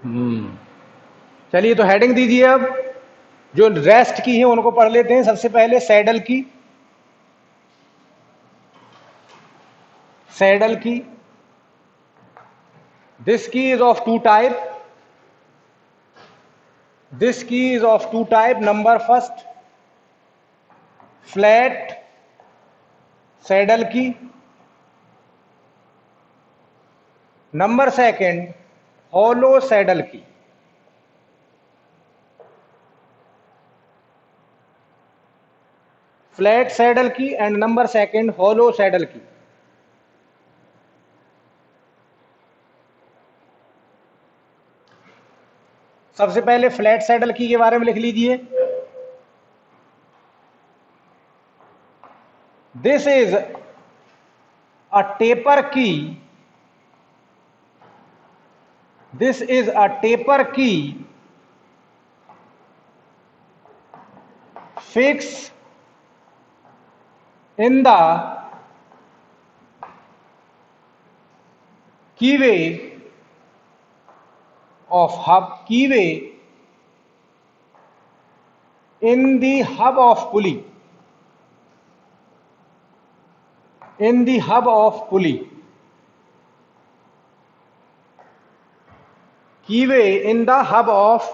चलिए तो हेडिंग दीजिए। अब जो रेस्ट की है उनको पढ़ लेते हैं। सबसे पहले सैडल की। Saddle key, this key is of two type. This key is of two type. Number first, flat saddle key. Number second, hollow saddle key. Flat saddle key and number second hollow saddle key. सबसे पहले flat saddle की के बारे में लिख लीजिए। This is a taper की। This is a taper की fix in the keyway of hub, keyway in the hub of pulley, in the hub of pulley, keyway in the hub of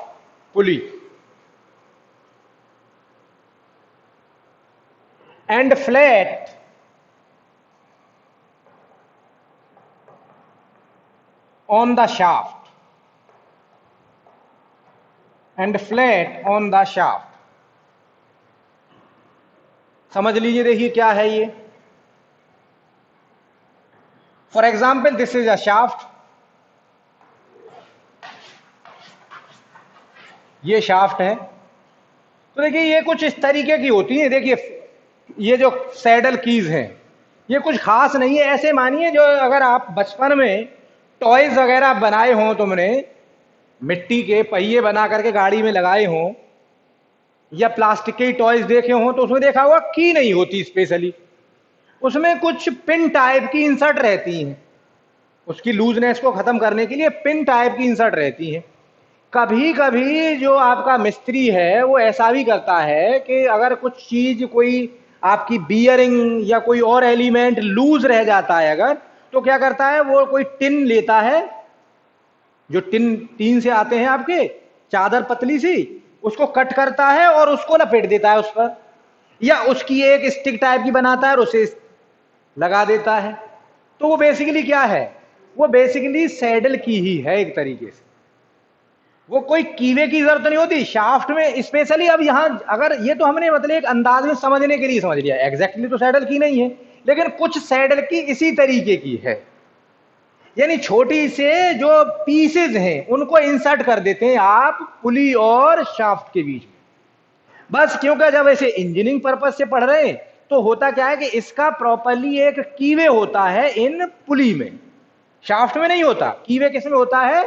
pulley, and flat on the shaft, and flat on the shaft. समझ लीजिए, देखिए क्या है ये। For example this is a shaft. ये shaft है। तो देखिए ये कुछ इस तरीके की होती है। देखिए ये जो सैडल कीज हैं ये कुछ खास नहीं है। ऐसे मानिए जो अगर आप बचपन में टॉयज वगैरह बनाए हों, तुमने मिट्टी के पहिए बना करके गाड़ी में लगाए हों, या प्लास्टिक के टॉयज देखे हों, तो उसमें देखा होगा की नहीं होती स्पेशली। उसमें कुछ पिन टाइप की इंसर्ट रहती हैं। उसकी लूजनेस को खत्म करने के लिए पिन टाइप की इंसर्ट रहती हैं। कभी कभी जो आपका मिस्त्री है वो ऐसा भी करता है कि अगर कुछ चीज, कोई आपकी बियरिंग या कोई और एलिमेंट लूज रह जाता है अगर, तो क्या करता है वो कोई टिन लेता है, जो टीन से आते हैं आपके, चादर पतली सी, उसको कट करता है और उसको लपेट देता है उस पर, या उसकी एक स्टिक टाइप की बनाता है और उसे लगा देता है। तो वो बेसिकली क्या है, वो बेसिकली सैडल की ही है एक तरीके से। वो कोई कीवे की जरूरत नहीं होती शाफ्ट में स्पेशली। अब यहां अगर ये तो हमने मतलब एक अंदाज में समझने के लिए समझ लिया, एग्जैक्टली तो सैडल की नहीं है, लेकिन कुछ सैडल की इसी तरीके की है। यानी छोटी से जो पीसेज हैं उनको इंसर्ट कर देते हैं आप पुली और शाफ्ट के बीच में। बस क्योंकि जब ऐसे इंजीनियरिंग पर्पज से पढ़ रहे हैं तो होता क्या है कि इसका प्रॉपरली एक कीवे होता है इन पुली में, शाफ्ट में नहीं होता। कीवे किस में होता है,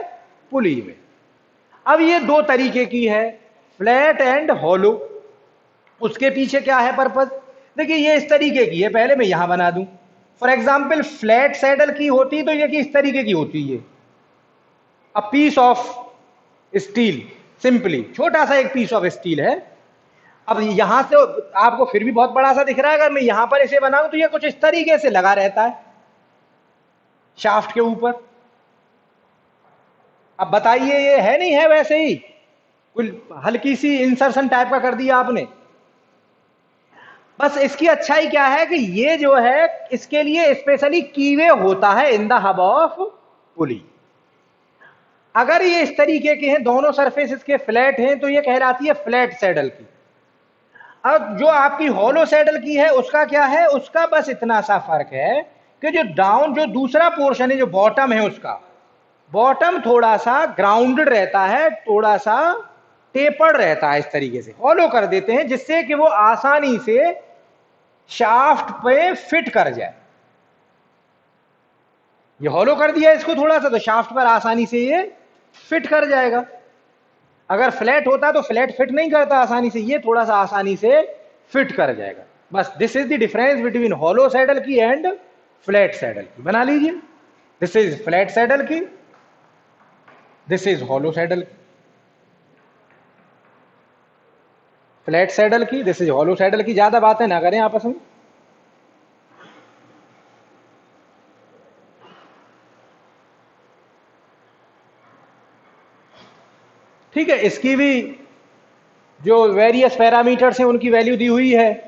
पुली में। अब ये दो तरीके की है, फ्लैट एंड हॉलो। उसके पीछे क्या है पर्पज, देखिए ये इस तरीके की है। पहले मैं यहां बना दूं। फॉर एग्जाम्पल फ्लैट सैडल की होती तो ये किस तरीके की होती है, a piece of steel, simply छोटा सा एक पीस ऑफ स्टील है। अब यहां से आपको फिर भी बहुत बड़ा सा दिख रहा है, अगर मैं यहां पर इसे बनाऊं तो ये कुछ इस तरीके से लगा रहता है शाफ्ट के ऊपर। अब बताइए ये है नहीं है वैसे ही, कुछ हल्की सी इंसर्शन टाइप का कर दिया आपने। बस इसकी अच्छाई क्या है कि ये जो है इसके लिए स्पेशली कीवे होता है in the hub of pulley. अगर ये इस तरीके के हैं, दोनों सरफेस इसके फ्लैट हैं, तो ये कहलाती है फ्लैट सैडल की। अब जो आपकी हॉलो सैडल की है उसका क्या है, उसका बस इतना सा फर्क है कि जो डाउन, जो दूसरा पोर्शन है, जो बॉटम है, उसका बॉटम थोड़ा सा ग्राउंडेड रहता है, थोड़ा सा टेपर्ड रहता है। इस तरीके से हॉलो कर देते हैं जिससे कि वो आसानी से शाफ्ट पे फिट कर जाए। ये हॉलो कर दिया इसको थोड़ा सा, तो शाफ्ट पर आसानी से ये फिट कर जाएगा। अगर फ्लैट होता तो फ्लैट फिट नहीं करता आसानी से, ये थोड़ा सा आसानी से फिट कर जाएगा। बस this is the difference between hollow saddle key and flat saddle की। बना लीजिए, this is flat saddle key, this is hollow saddle, flat saddle key, this is hollow saddle की। ज्यादा बातें ना करें आपस में। ठीक है, इसकी भी जो वेरियस पैरामीटर्स हैं उनकी वैल्यू दी हुई है।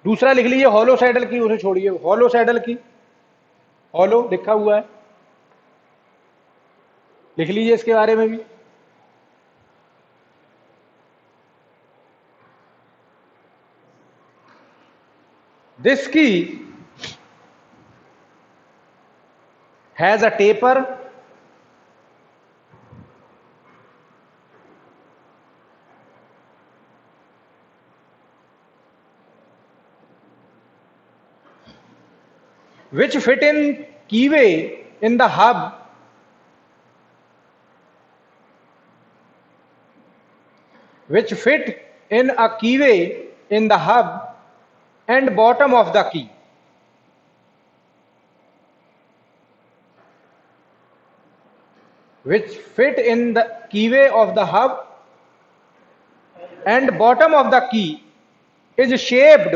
दूसरा लिख लीजिए हॉलो सैडल की, उसे छोड़िए, हॉलो सैडल की, हॉलो लिखा हुआ है, लिख लीजिए इसके बारे में भी। दिस की has a taper which fit in keyway in the hub which fit in a keyway in the hub and bottom of the key, which fit in the keyway of the hub and bottom of the key is shaped,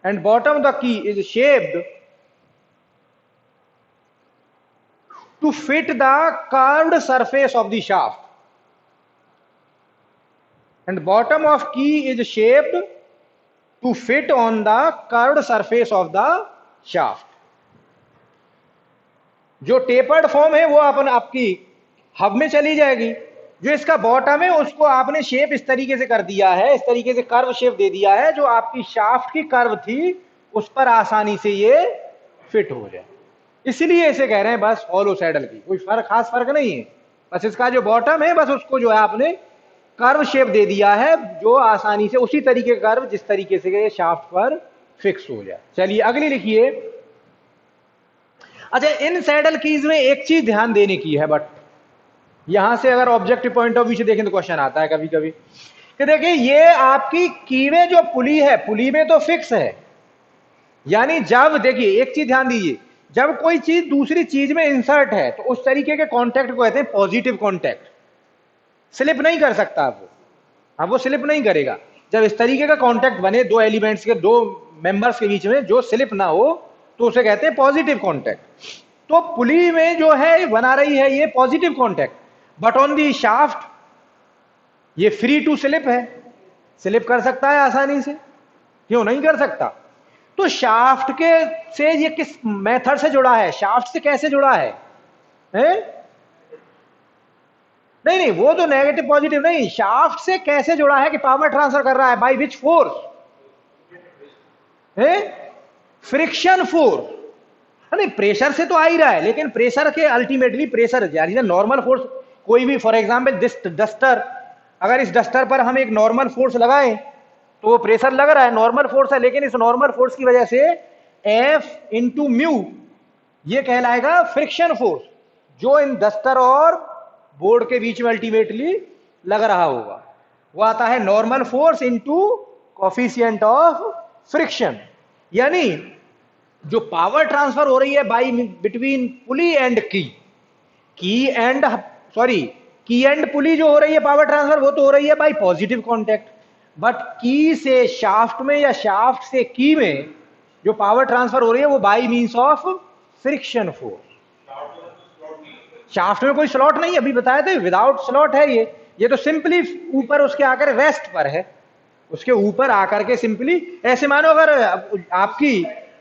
and bottom of the key is shaped to fit the curved surface of the shaft, and bottom of key is shaped to fit on the curved surface of the shaft। जो tapered form है वो अपन आपकी hub में चली जाएगी, जो इसका bottom है उसको आपने शेप इस तरीके से कर दिया है, इस तरीके से कर्व शेप दे दिया है, जो आपकी शाफ्ट की कर्व थी उस पर आसानी से ये फिट हो जाए। इसलिए इसे कह रहे हैं बस हॉलो सैडल की, कोई खास फर्क नहीं है, बस इसका जो बॉटम है बस उसको जो है आपने कर्व शेप दे दिया है, जो आसानी से उसी तरीके का कर्व जिस तरीके से शाफ्ट पर फिक्स हो जाए। चलिए अगली लिखिए। अच्छा, इन सैडल कीज में एक चीज ध्यान देने की है, बट यहां से अगर ऑब्जेक्टिव पॉइंट ऑफ व्यू से देखें तो क्वेश्चन आता है कभी कभी कि देखिए ये आपकी कीवे जो पुली है, पुली में तो फिक्स है, यानी जब देखिए एक चीज ध्यान दीजिए, जब कोई चीज दूसरी चीज में इंसर्ट है तो उस तरीके के कॉन्टैक्ट को कहते हैं पॉजिटिव कॉन्टैक्ट। स्लिप नहीं कर सकता वो, अब वो स्लिप नहीं करेगा। जब इस तरीके का कॉन्टैक्ट बने दो एलिमेंट्स के, दो मेंबर्स के बीच में, जो स्लिप ना हो, तो उसे कहते हैं पॉजिटिव कॉन्टैक्ट। तो पुली में जो है बना रही है ये positive contact, but on the shaft ये फ्री टू स्लिप है, स्लिप कर सकता है आसानी से, क्यों नहीं कर सकता? तो शाफ्ट के से ये किस मेथड से जुड़ा है, शाफ्ट से कैसे जुड़ा है, नहीं नहीं वो तो नेगेटिव पॉजिटिव नहीं, शाफ्ट से कैसे जुड़ा है कि पावर ट्रांसफर कर रहा है, by which force, friction force. नहीं प्रेशर से तो आ ही रहा है, लेकिन प्रेशर के अल्टीमेटली प्रेशर यानी नॉर्मल फोर्स, कोई भी फॉर एग्जांपल दिस डस्टर, अगर इस डस्टर पर हम एक नॉर्मल फोर्स लगाएं तो वो प्रेशर लग रहा है, नॉर्मल फोर्स है, लेकिन इस नॉर्मल फोर्स की वजह से एफ इंटू म्यू ये कहलाएगा फ्रिक्शन फोर्स, जो इन डस्टर और बोर्ड के बीच में अल्टीमेटली लग रहा होगा, वो आता है normal force into coefficient of friction. यानी जो पावर ट्रांसफर हो रही है बाई बिटवीन पुली एंड की एंड पुली जो हो रही है पावर ट्रांसफर, वो तो हो रही है बाई पॉजिटिव कॉन्टैक्ट, बट की से शाफ्ट में या शाफ्ट से की में जो पावर ट्रांसफर हो रही है वो by means of friction force. Shaft में कोई स्लॉट नहीं, अभी बताया था विदाउट स्लॉट है ये तो सिंपली ऊपर उसके आकर रेस्ट पर है, उसके ऊपर आकर के सिंपली ऐसे मानो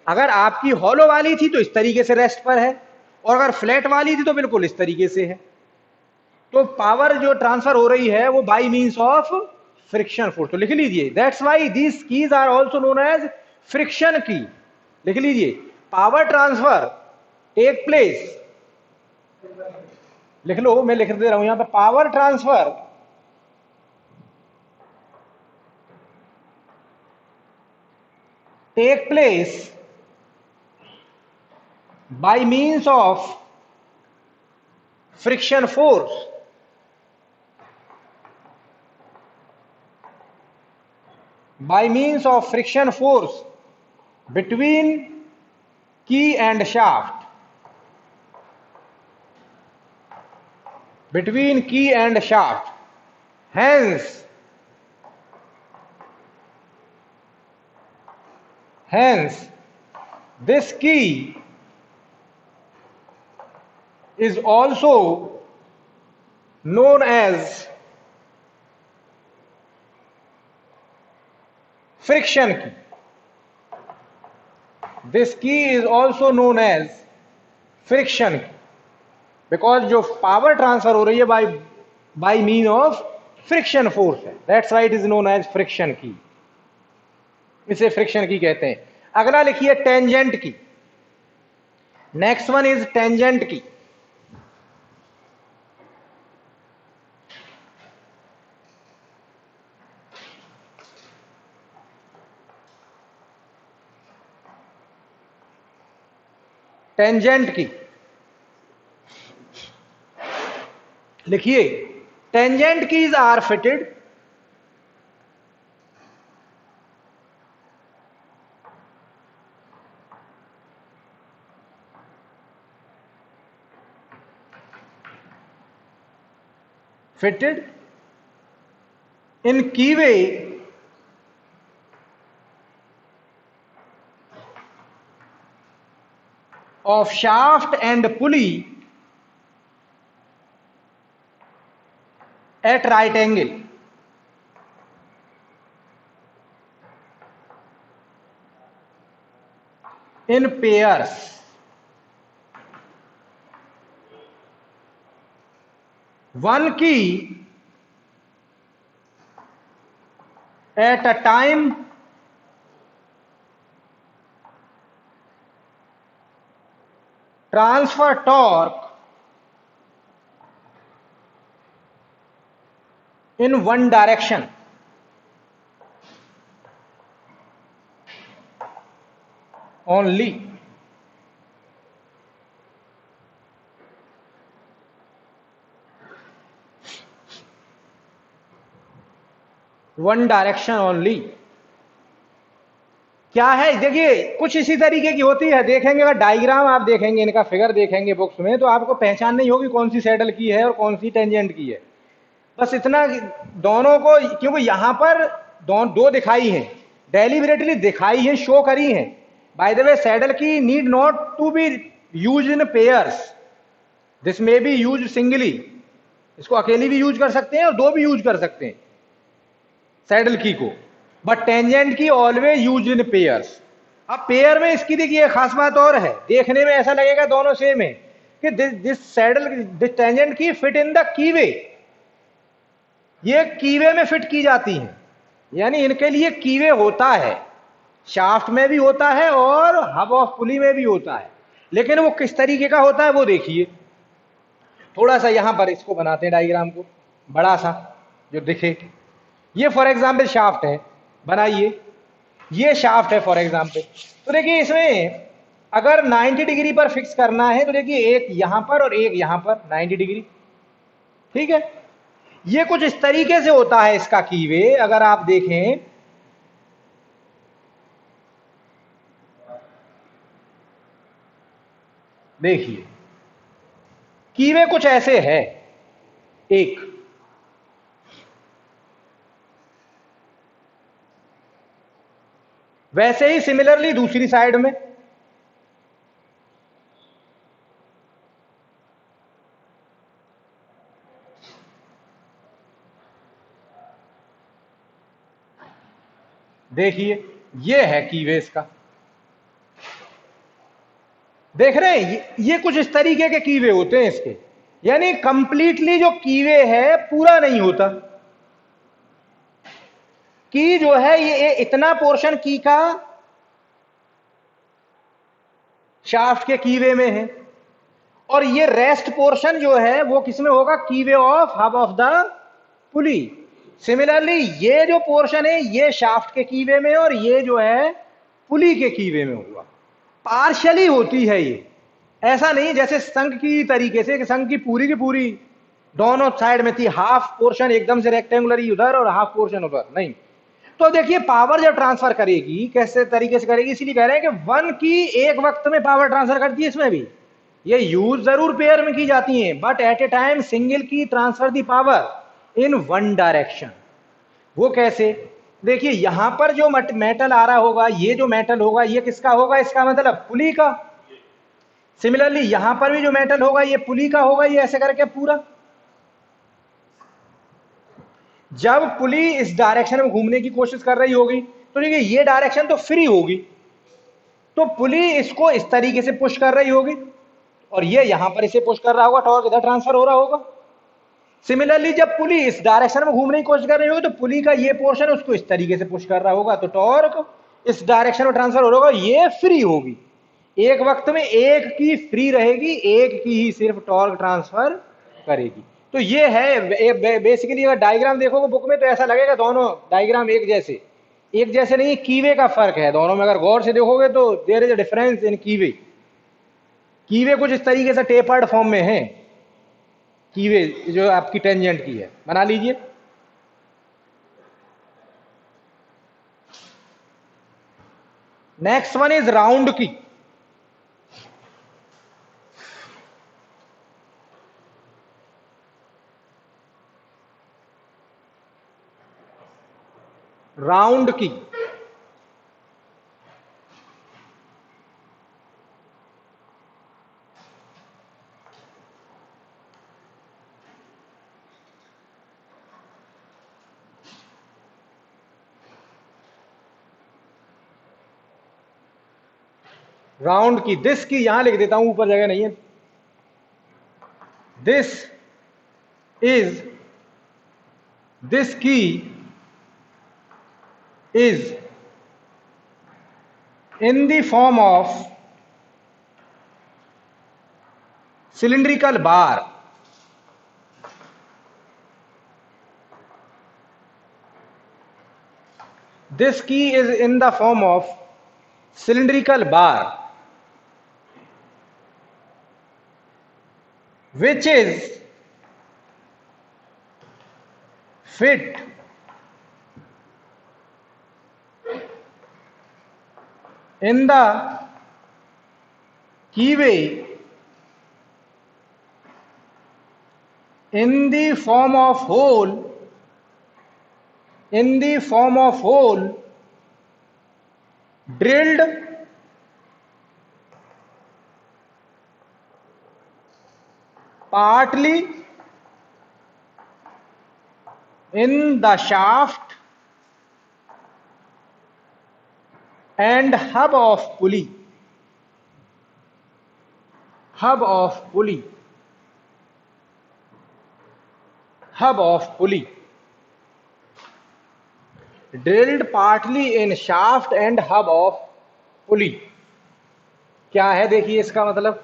अगर आपकी हॉलो वाली थी तो इस तरीके से रेस्ट पर है, और अगर फ्लैट वाली थी तो बिल्कुल इस तरीके से है। तो पावर जो ट्रांसफर हो रही है वो by means of friction force. तो लिख लीजिए that's why these keys are also known as friction key. लिख लीजिए पावर ट्रांसफर टेक प्लेस, लिख लो, मैं लिख दे रहा हूं यहां पर, power transfer take place by means of friction force, by means of friction force between key and shaft, between key and shaft. Hence this key is also known as friction key. This key is also known as friction key because जो power transfer हो रही है by mean of friction force है. That's why it is known as friction key. इसे friction key कहते हैं. अगला लिखिए tangent key. Next one is tangent key. Tangent key लिखिए, tangent keys are fitted in keyway of shaft and pulley at right angle. In pairs. One key at a time transfer torque in one direction. Only. One direction only. क्या है, देखिए कुछ इसी तरीके की होती है. देखेंगे अगर डायग्राम आप देखेंगे, इनका फिगर देखेंगे बुक्स में, तो आपको पहचान नहीं होगी कौन सी सैडल की है और कौन सी टेंजेंट की है. बस इतना दोनों को, क्योंकि यहां पर दो दिखाई हैं, डेलिबरेटली दिखाई है, शो करी हैं. By the way, saddle key need not to be use in pairs. This may be use singly. इसको अकेली भी यूज कर सकते हैं और दो भी यूज कर सकते हैं सैडल की को. बट टेंजेंट की ऑलवेज यूज इन पेयर्स. अब पेयर में इसकी देखिए खास बात और है, देखने में ऐसा लगेगा दोनों सेम है कि दिस टेंजेंट की फिट इन द कीवे. ये कीवे में फिट की जाती हैं, यानी इनके लिए कीवे होता है. शाफ्ट में भी होता है और हब ऑफ पुली में भी होता है. लेकिन वो किस तरीके का होता है वो देखिए. थोड़ा सा यहां पर इसको बनाते हैं डायग्राम को, बड़ा सा जो दिखे. ये फॉर एग्जाम्पल शाफ्ट है, बनाइए. ये शाफ्ट है फॉर एग्जाम्पल. तो देखिए इसमें अगर 90 डिग्री पर फिक्स करना है तो देखिए एक यहां पर और एक यहां पर 90 डिग्री. ठीक है. ये कुछ इस तरीके से होता है इसका कीवे. अगर आप देखें, देखिए कीवे कुछ ऐसे है. एक वैसे ही सिमिलरली दूसरी साइड में. देखिए ये है कीवे इसका. देख रहे हैं, ये कुछ इस तरीके के कीवे होते हैं इसके. यानी कंप्लीटली जो कीवे है पूरा नहीं होता. की जो है ये इतना पोर्शन की का शाफ्ट के कीवे में है और ये रेस्ट पोर्शन जो है वो किसमें होगा, keyway of hub of the pulley. Similarly ये जो पोर्शन है ये शाफ्ट के कीवे में और ये जो है पुली के कीवे में होगा. पार्शियली होती है ये, ऐसा नहीं जैसे संघ की तरीके से कि संघ की पूरी दोनों साइड में थी. हाफ पोर्शन एकदम से रेक्टेंगुलर उधर और हाफ पोर्शन उधर, नहीं. तो देखिए पावर जब ट्रांसफर करेगी कैसे तरीके से करेगी, इसलिए कह रहे हैं कि वन की एक वक्त में पावर ट्रांसफर करती है। इसमें भी ये यूज जरूर पेयर में की जाती है, but at a time single key transfer the power in one direction. वो कैसे? देखिए यहां पर जो मेटल आ रहा होगा, ये जो मेटल होगा ये किसका होगा? इसका मतलब पुली का। सिमिलरली यहां पर भी जो मेटल होगा ये पुली का होगा, ये ऐसे करके पूरा। जब पुली इस डायरेक्शन में घूमने की कोशिश कर रही होगी तो देखिए ये डायरेक्शन तो फ्री होगी, तो पुली इसको इस तरीके से पुश कर रही होगी और ये यहां पर इसे पुश कर रहा होगा, टॉर्क इधर ट्रांसफर हो रहा होगा। सिमिलरली जब पुली इस डायरेक्शन में घूमने की कोशिश कर रही होगी तो पुली का ये पोर्शन उसको इस तरीके से पुश कर रहा होगा, तो टॉर्क इस डायरेक्शन में ट्रांसफर हो रहा होगा, ये फ्री होगी। एक वक्त में एक की फ्री रहेगी, एक की ही सिर्फ टॉर्क ट्रांसफर करेगी। तो ये है बेसिकली। अगर डायग्राम देखोगे बुक में तो ऐसा लगेगा दोनों डायग्राम एक जैसे नहीं, कीवे का फर्क है दोनों में। अगर गौर से देखोगे तो there is a difference in keyway कुछ इस तरीके से टेपर्ड फॉर्म में है। कीवे जो आपकी टेंजेंट की है, बना लीजिए। नेक्स्ट वन इज राउंड की। राउंड की दिस की यहां लिख देता हूं, ऊपर जगह नहीं है। दिस की is in the form of cylindrical bar. This key is in the form of cylindrical bar, which is fit in the keyway in the form of hole drilled partly in the shaft and hub of pulley. Drilled partly in shaft and hub of pulley. क्या है देखिए इसका मतलब,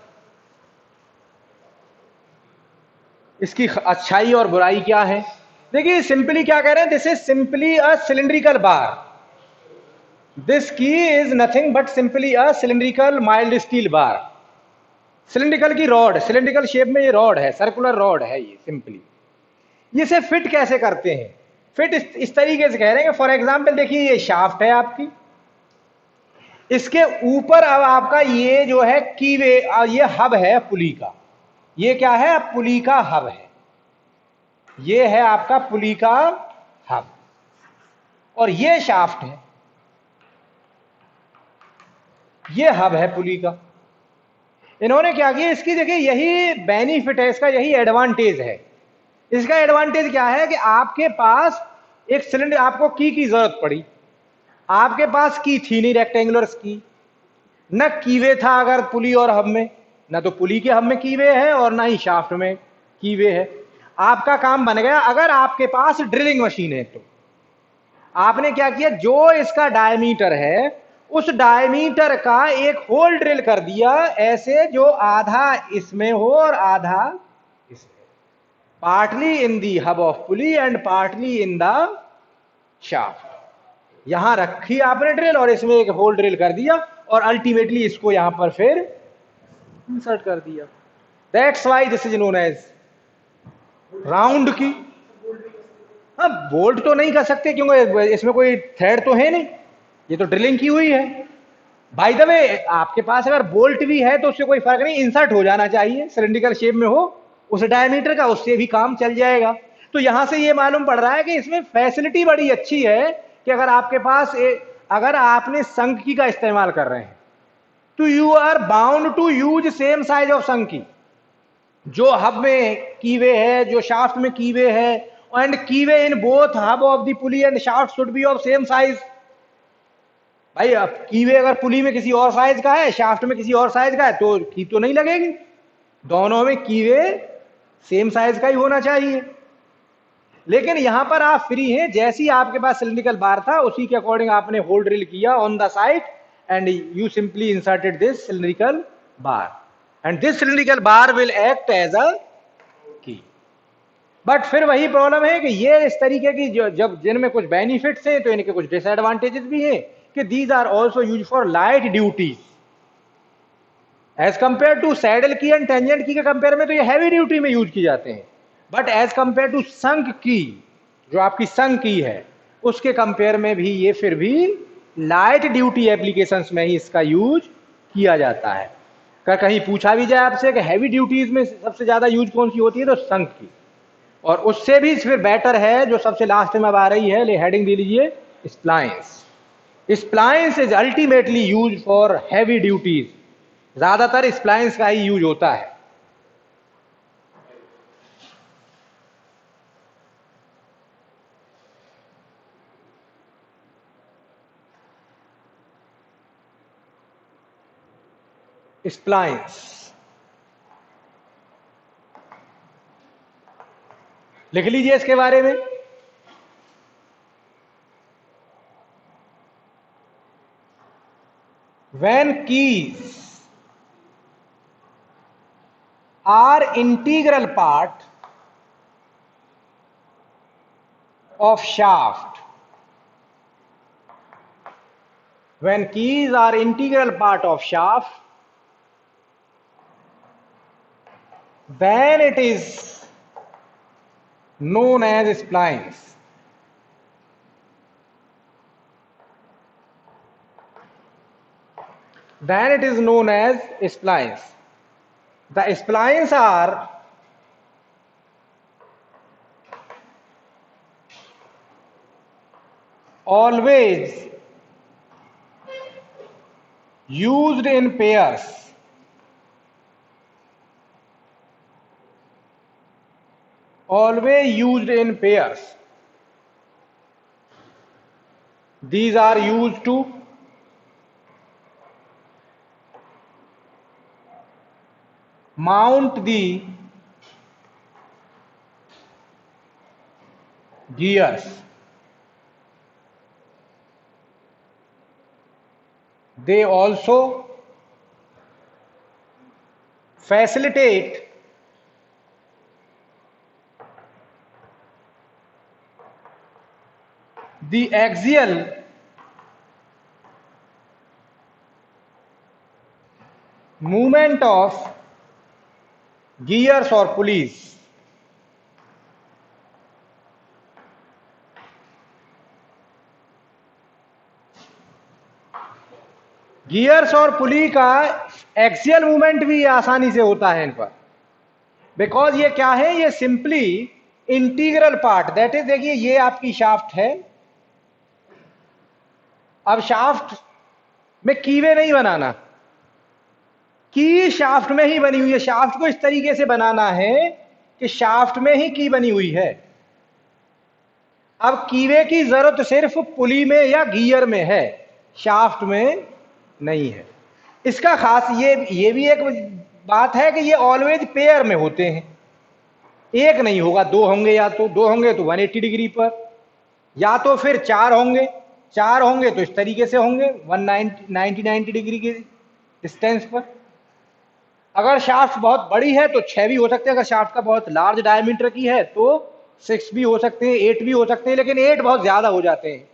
इसकी अच्छाई और बुराई क्या है। देखिए सिंपली क्या कह रहे हैं, this is simply a cylindrical bar. This key is nothing but simply a cylindrical mild steel bar. Cylindrical key rod, cylindrical shape में ये रॉड है, सर्कुलर रॉड है ये। सिंपली इसे फिट कैसे करते हैं? फिट इस तरीके से कह रहे हैं कि फॉर एग्जांपल देखिए ये शाफ्ट है आपकी, इसके ऊपर अब आपका ये जो है कीवे, ये हब है पुली का। ये क्या है? पुली का हब है। ये है आपका पुली का हब और ये शाफ्ट है, ये हब है पुली का। इन्होंने क्या किया, इसकी देखिए यही बेनिफिट है, इसका यही एडवांटेज है। इसका एडवांटेज क्या है कि आपके पास एक सिलेंडर, आपको की जरूरत पड़ी, आपके पास की थी नहीं रेक्टेंगुलर की, न कीवे था अगर पुली और हब में, न तो पुली के हब में कीवे है और ना ही शाफ्ट में कीवे है। आपका काम बन गया। अगर आपके पास ड्रिलिंग मशीन है तो आपने क्या किया, जो इसका डायमीटर है उस डायमीटर का एक होल ड्रिल कर दिया, ऐसे जो आधा इसमें हो और आधा इसमें, partly in the hub of pulley and partly in the shaft. यहां रखी आपने ड्रिल और इसमें एक होल ड्रिल कर दिया और अल्टीमेटली इसको यहां पर फिर इंसर्ट कर दिया। That's why this is known as round key. हाँ, बोल्ट तो नहीं कर सकते क्योंकि इसमें कोई थ्रेड तो है नहीं, ये तो ड्रिलिंग की हुई है। बाय द वे, आपके पास अगर बोल्ट भी है तो उससे कोई फर्क नहीं, इंसर्ट हो जाना चाहिए, सिलिंड्रिकल शेप में हो उस डायमीटर का, उससे भी काम चल जाएगा। तो यहां से ये मालूम पड़ रहा है कि इसमें फैसिलिटी बड़ी अच्छी है कि अगर आपके पास अगर आपने संकी का इस्तेमाल कर रहे हैं तो you are bound to use same size of sunk key. जो हब में कीवे है, जो शाफ्ट में कीवे है, and कीवे in both hub of the pulley and shaft should be of same size. भाई अब कीवे अगर पुली में किसी और साइज का है, शाफ्ट में किसी और साइज का है, तो की तो नहीं लगेगी। दोनों में कीवे सेम साइज का ही होना चाहिए। लेकिन यहां पर आप फ्री हैं, जैसी आपके पास सिलिंड्रिकल बार था उसी के अकॉर्डिंग आपने होल ड्रिल किया on the side and you simply inserted this cylindrical bar and this cylindrical bar will act as a key. But फिर वही प्रॉब्लम है कि ये इस तरीके की जब जिनमें कुछ बेनिफिट्स हैं तो इनके कुछ डिसएडवांटेजेस भी हैं कि these are also use for light duties as compare to saddle key and tangent key के कंपेयर में, तो ये हैवी ड्यूटी में यूज की जाते हैं। बट एज कंपेयर टू संक की, जो आपकी संक की है, उसके कंपेयर में भी ये फिर भी लाइट ड्यूटी एप्लीकेशंस में ही इसका यूज किया जाता है। कहीं पूछा भी जाए आपसे कि हैवी ड्यूटीज में सबसे ज्यादा यूज कौन सी होती है, तो संक की। और उससे भी फिर बेटर है जो सबसे लास्ट में अब आ रही है, ले हेडिंग दे लीजिए, splines. Splines is ultimately use for heavy duties, ज्यादातर स्प्लाइंस का ही यूज होता है। स्प्लाइंस लिख लीजिए इसके बारे में। When keys are integral part of shaft, when keys are integral part of shaft, then it is known as splines. Then it is known as splines. The splines are always used in pairs. Always used in pairs. These are used to mount the gears. They also facilitate the axial movement of gears or pulleys. Gears और पुली का axial movement भी आसानी से होता है इन पर, because ये क्या है, ये simply integral part, that is, देखिए ये आपकी शाफ्ट है। अब शाफ्ट में कीवे नहीं बनाना, की शाफ्ट में ही बनी हुई है। शाफ्ट को इस तरीके से बनाना है कि शाफ्ट में ही की बनी हुई है। अब कीवे की जरूरत सिर्फ पुली में या गियर में है, शाफ्ट में नहीं है। इसका खास ये भी एक बात है कि ये ऑलवेज पेयर में होते हैं, एक नहीं होगा, दो होंगे, या तो दो होंगे तो 180 डिग्री पर, या तो फिर चार होंगे तो इस तरीके से होंगे 90 डिग्री के डिस्टेंस पर। अगर शाफ्ट बहुत बड़ी है तो 6 भी हो सकते हैं, अगर शाफ्ट का बहुत लार्ज डायमीटर की है तो 6 भी हो सकते हैं, 8 भी हो सकते हैं, लेकिन 8 बहुत ज्यादा हो जाते हैं,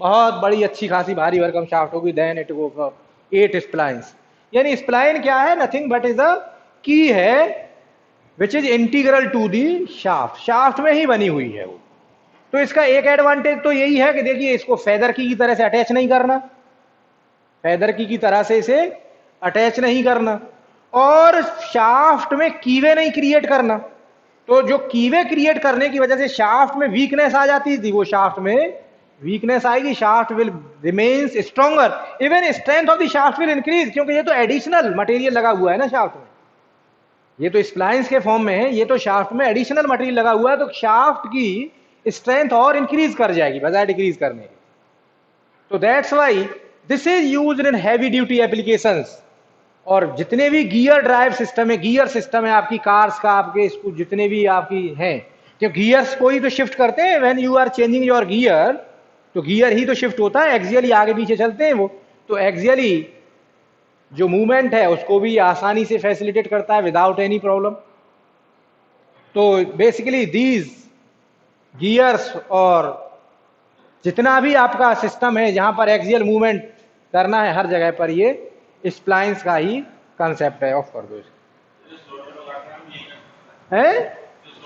बहुत बड़ी अच्छी खासी भारी भरकम शाफ्ट होगी, then it go for 8 splines. यानी स्प्लाइन क्या है, nothing but is a key है which is integral to the shaft, shaft में ही बनी हुई है वो। तो इसका एक एडवांटेज तो यही है कि देखिए इसको फेदर की तरह से अटैच नहीं करना, फेदर की तरह से इसे अटैच नहीं करना, और शाफ्ट में कीवे नहीं क्रिएट करना। तो जो कीवे क्रिएट करने की वजह से शाफ्ट में वीकनेस आ जाती थी, वो शाफ्ट में वीकनेस आएगी, shaft will remains stronger, even strength of the shaft will increase, क्योंकि ये तो एडिशनल मटेरियल लगा हुआ है ना शाफ्ट में, ये तो स्प्लाइंस के फॉर्म में है, ये तो शाफ्ट में एडिशनल मटेरियल लगा हुआ है, तो शाफ्ट की स्ट्रेंथ और इंक्रीज कर जाएगी बजाय डिक्रीज करने की। तो that's why this is used in heavy duty applications. और जितने भी गियर ड्राइव सिस्टम है, गियर सिस्टम है आपकी कार्स का, आपके जितने भी आपकी हैं, क्यों गियर्स को ही तो शिफ्ट करते हैं, when you are changing your gear, तो गियर ही तो शिफ्ट होता है, एक्सियली आगे पीछे चलते हैं वो, तो एक्सियली जो मूवमेंट है उसको भी आसानी से फैसिलिटेट करता है विदाउट एनी प्रॉब्लम। तो बेसिकली दीज गियर्स और जितना भी आपका सिस्टम है जहां पर एक्सियल मूवमेंट करना है हर जगह पर ये स्प्लाइंस का ही कंसेप्ट है। ऑफ कर दो है।